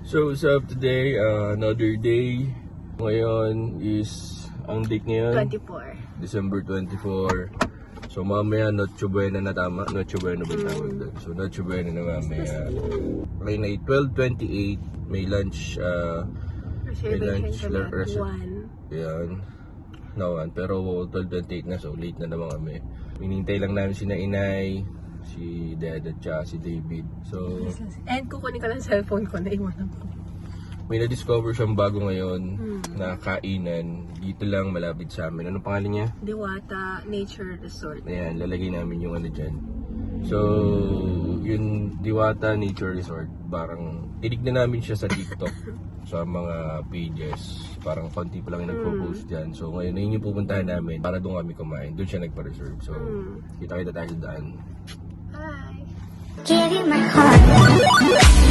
So what's up today? Another day. Ngayon is, ang date ngayon? 24. December 24. So mamaya Noche Buena na tama. Noche Buena ba tawag doon? So Noche Buena na mamaya. Ngayon ay 12:28. May lunch. May lunch. Yan. Nawan. Pero 12:28 na. So late na naman kami. Hinintay lang namin si Inay, si Dad at si David. So And kukunin ko lang cellphone ko na iwanan ko. may na-discover siyang bago ngayon na kainan. Dito lang malapit sa amin. Anong pangalan niya? Diwata Nature Resort. Ayan, lalagay namin yung ano dyan. So, yung Diwata Nature Resort, parang tinignan namin siya sa TikTok sa mga pages. Parang konti pa lang yung nagpo-post dyan. So, ngayon na yun yung pupuntahan namin para doon kami kumain. Doon siya nagpa-reserve. So, kita-kita tayo sa daan. Hi! Give you my heart.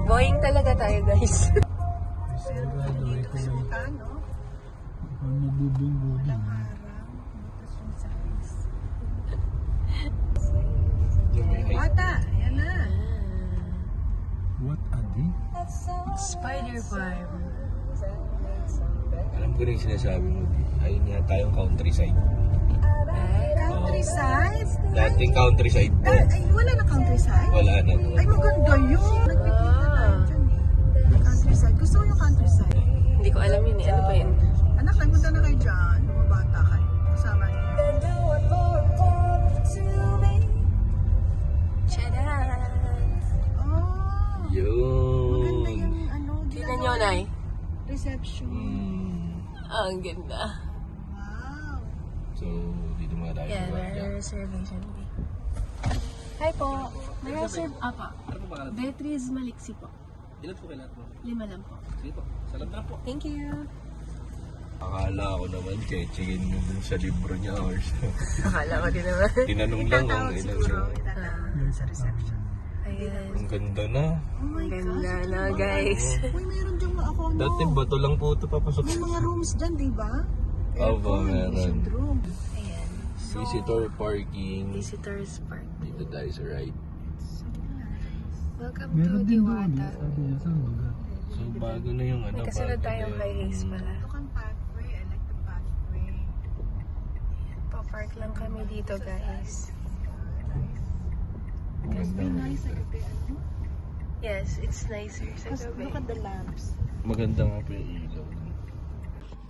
Going talaga tayo, guys. Bata, yan na. What a day? Spider Farm. Alam ko rin yung sinasabi mo. Ayun nga tayong countryside. Countryside? Dating countryside po. Ay, wala na countryside? Wala na. Ay, maganda yun. Nagpipita tayo dyan eh. Countryside. Gusto ko yung countryside. Hindi ko alam yun eh. Ano ba yun? Anak, ay punta na kayo dyan. Bumabata kayo. Kasama niyo. Charan! Oh. Yun. Maganda yung ano. Tignan nyo, Nay. Reception. Ang ganda. Wow. So, dito muna tayo Yeah, sa may back. reservation fee. Hi po. May reserve, apa. Beatriz Maliksi po. Ilan po kailangan po? 5 lang po. Sige po. Salam na po. Thank you. Akala ko naman, chechingin mo dun sa libro niya or Akala ko din naman. tinanong lang kung Tatawag ilan siguro. siya. Itatawag sa reception. Ayan. Ang ganda na. Oh my Ang gosh. ganda na, guys. Uy, mayroon dyan mga ako. Dati bato lang po ito papasok. May mga rooms dyan, di ba? Opo, Aircon, meron. isang room. Ayan. Visitor parking. Visitors Park. Dito tayo sa right. Welcome Meron to din doon. Diwata. Sabi niya, saan lugar? So bago na yung ano. May kasunod bago tayong na yung- highways pala. Look ang pathway. I like the pathway. Pa-park lang kami dito, guys. Must be nice sa gabi, ano? Yes, it's nicer sa Just gabi. look at the lamps. Maganda nga po yung ilaw.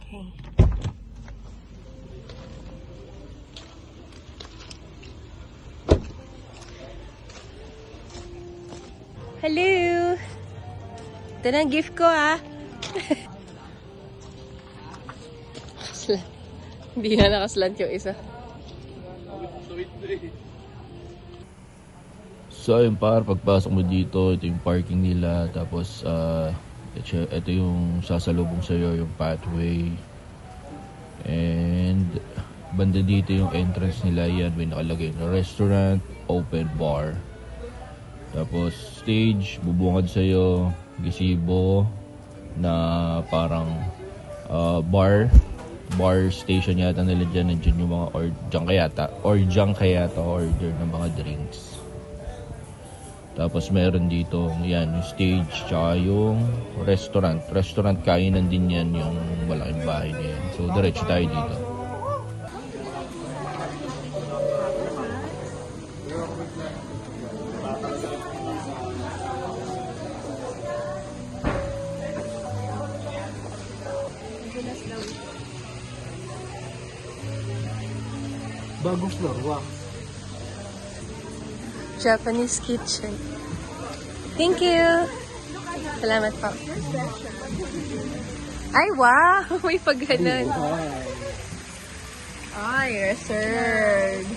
Okay. Hello! Ito na ang gift ko, ah. Nakaslant. Hindi nga nakaslant yung isa. So ayun par, pagpasok mo dito, ito yung parking nila. Tapos ito yung sasalubong sa'yo, yung pathway. And banda dito yung entrance nila. Yan, may nakalagay na restaurant, open bar. Tapos stage, bubungad sa'yo, gazebo na parang bar station yata nila dyan. Nandiyan yung mga dyan kayata order ng mga drinks. Tapos meron dito yan yung stage tsaka yung restaurant kainan din yan, yung malaking bahay na yan. So diretso tayo dito. Bagong floor, wow. Japanese kitchen. Thank you. Salamat po. Ay, wow! May pagganan. Ay, reserved.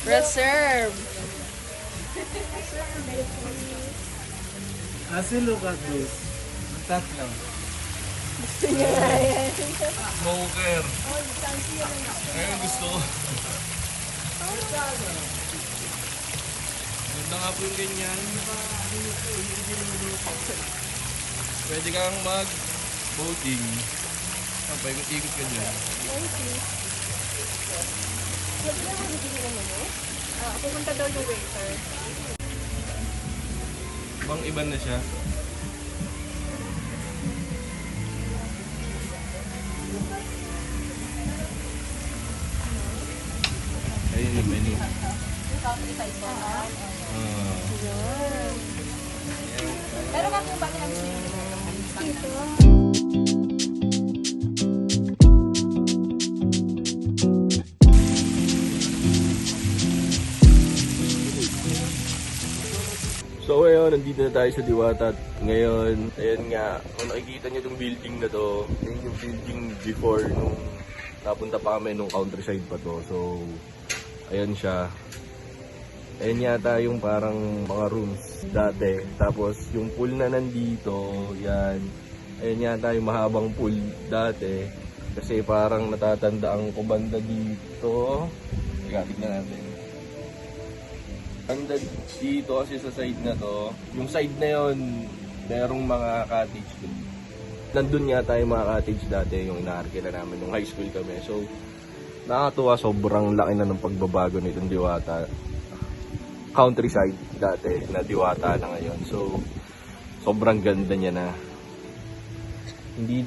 Reserved. Asi, look at this. Tatlo. Smoker. Ayun, gusto ko. Ganda nga po yung ganyan. Pwede kang mag-boating. Paikot-ikot ka dyan. Pupunta daw yung waiter. Bang iban na siya. Ayun yung menu. Pero kami ba kami So ngayon, nandito na tayo sa Diwata. Ngayon, ayan nga, kung nakikita nyo itong building na to, yun yung building before nung napunta pa kami nung countryside pa to. So, ayan siya. Ayan yata yung parang mga rooms dati. Tapos yung pool na nandito, yan. Ayan yata yung mahabang pool dati. Kasi parang natatanda ang kubanda dito. Tignan natin. Banda dito kasi sa side na to. Yung side na yon, merong mga cottage doon. Nandun yata yung mga cottage dati, yung inaarkila namin nung high school kami. So, nakakatuwa, sobrang laki na ng pagbabago nitong Diwata. Countryside dati na Diwata na ngayon. So, sobrang ganda niya na. Hindi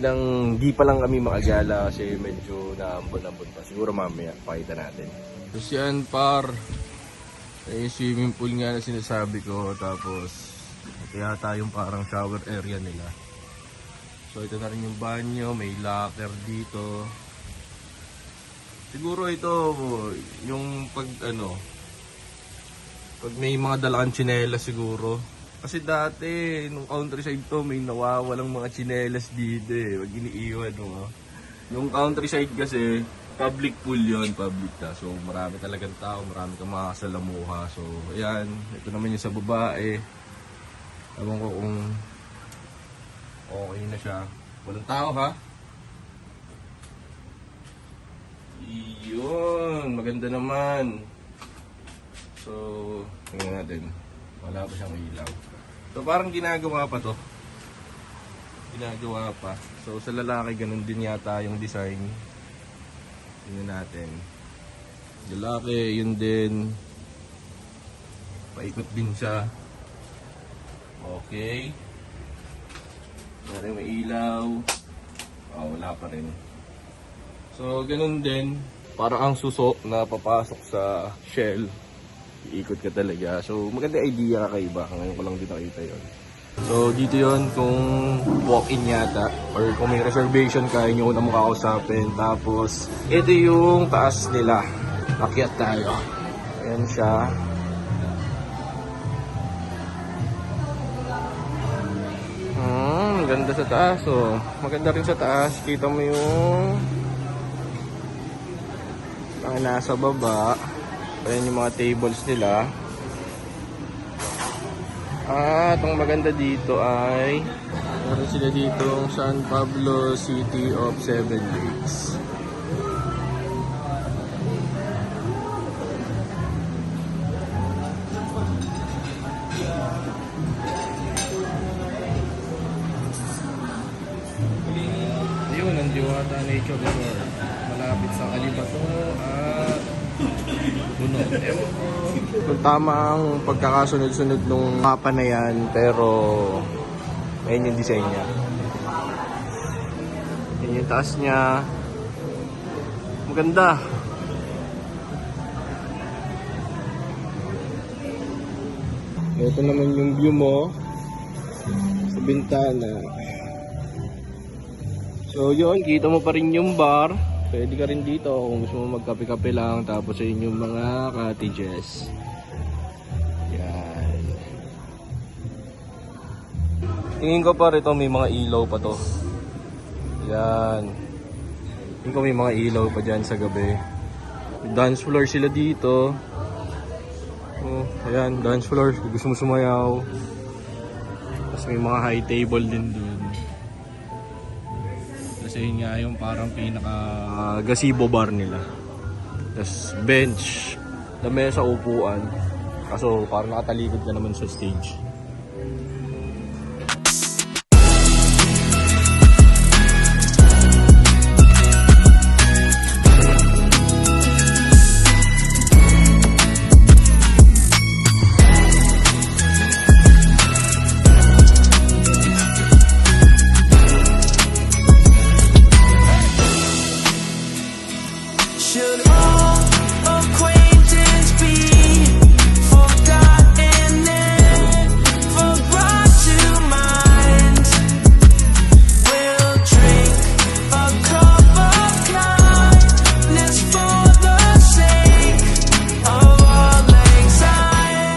pa lang kami makagala kasi medyo naambon-ambon pa. Siguro mamaya pakita natin. Tapos yan par, yung swimming pool nga na sinasabi ko. Tapos kaya tayong parang shower area nila. So ito na rin yung banyo, may locker dito. Siguro ito yung pag may mga dalang tsinelas siguro. Kasi dati nung countryside to may nawawalang mga tsinelas dito eh. Wag iniiwan mo. Yung countryside kasi public pool yon, public na. So marami talagang tao, marami kang makakasalamuha. So ayan, ito naman yung sa babae. Ewan ko kung okay na siya. Walang tao ha? Iyon, maganda naman. So, tingnan natin. Wala pa siyang ilaw. So parang ginagawa pa to. Ginagawa pa. So sa lalaki ganun din yata yung design. Tingnan natin. Lalaki, yun din. Paikot din siya. Okay. May ilaw. Wala pa rin. So, ganun din. Para ang suso na papasok sa shell. Iikot ka talaga. So, maganda idea kakaiba. Ngayon ko lang din nakita yun. So, dito yun kung walk-in yata. Or kung may reservation ka, yun yung unang mo kakausapin. Tapos, ito yung taas nila. Akyat tayo. Ayan siya. Ganda sa taas, oh. Maganda rin sa taas. Kita mo yung ang nasa baba. Ayan yung mga tables nila. At ang maganda dito ay meron sila dito San Pablo City of Seven Lakes. Ayun, ang Diwata Nature Resort. Malapit sa Calibato at Puno. Ewan ko kung tama ang pagkakasunod-sunod nung mapa na yan, pero ayun yung design niya. Yan yung taas niya. Maganda. Ito naman yung view mo sa bintana. So yun, kita mo pa rin yung bar. Pwede ka rin dito kung gusto mo magkape-kape lang. Tapos yun yung mga cottages. Yan. Tingin ko pa rito may mga ilaw pa to. Yan. Tingin ko may mga ilaw pa dyan sa gabi. May dance floor sila dito. Oh, ayan, dance floor kung gusto mo sumayaw. Tapos may mga high table din dun. Kasi yun nga yung parang pinaka gazebo bar nila. Tapos bench, lamesa, upuan. Kaso parang nakatalikod ka naman sa stage. Should all acquaintance be forgotten and forgot to mind? We'll drink a cup of kindness for the sake of all anxiety.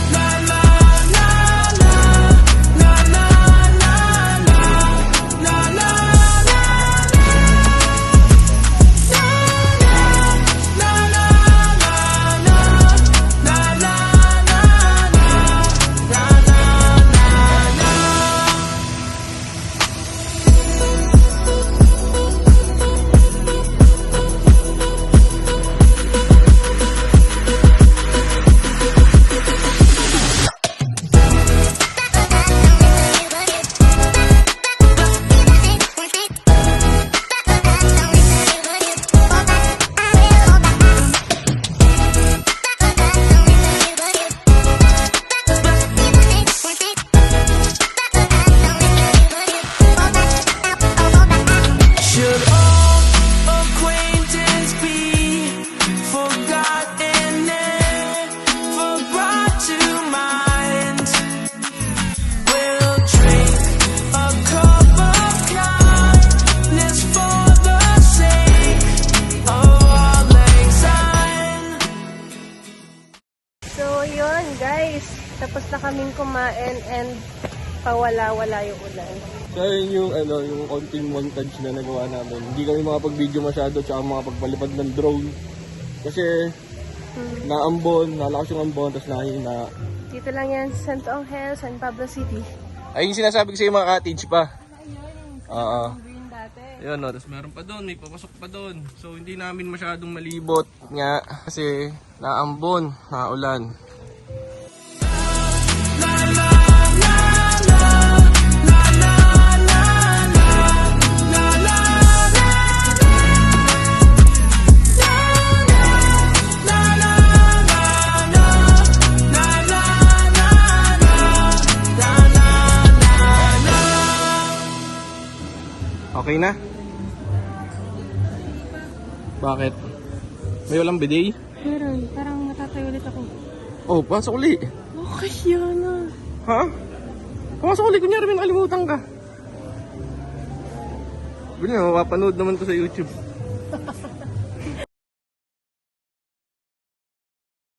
La la la la la la la la la la. Should all acquaintance be forgotten and forgot to mind? We'll drink a cup of kindness for the sake of all anxiety. So, yun guys. Tapos na kaming kumain and pawala-wala yung ulan. So yun yung, yung konting montage na nagawa namin. Hindi kami makapag-video masyado tsaka makapagpalipad ng drone. Kasi naambon, nalakas yung ambon, tapos nahina. Dito lang yan sa Santo Angel, San Pablo City. Ay, yung sinasabi ko sa mga cottage pa. Oo. Green dati. Yun, no, tapos meron pa doon, may papasok pa doon. So hindi namin masyadong malibot nga kasi naambon, naulan. Okay na? Bakit? May walang bidet? Meron, parang matatayo ulit ako. Oh, pasok uli. Okay, yan na. Ha? Pasok uli, kunyari may nakalimutan ka. Ganyan, mapapanood naman to sa YouTube.